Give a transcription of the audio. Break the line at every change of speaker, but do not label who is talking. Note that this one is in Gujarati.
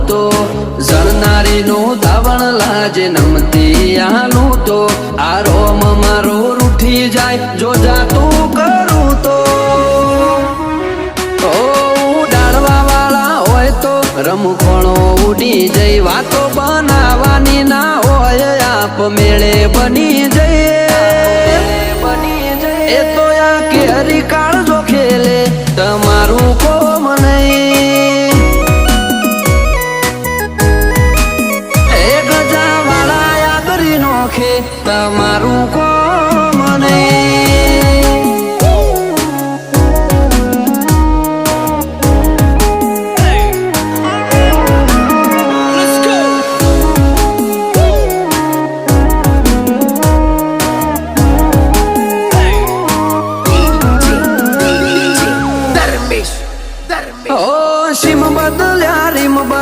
તો જણનારી નું ધાવણ લાજે નમતી આલું તો આ રોમ મારો રૂઠી જાય જો જાતું કરું તો ઉડાડવા વાળા હોય તો રમખોણો ઉડી જઈ વાતો બનાવવાની ના હોય આપ મેળે બની જઈએ એ તો આ કેરી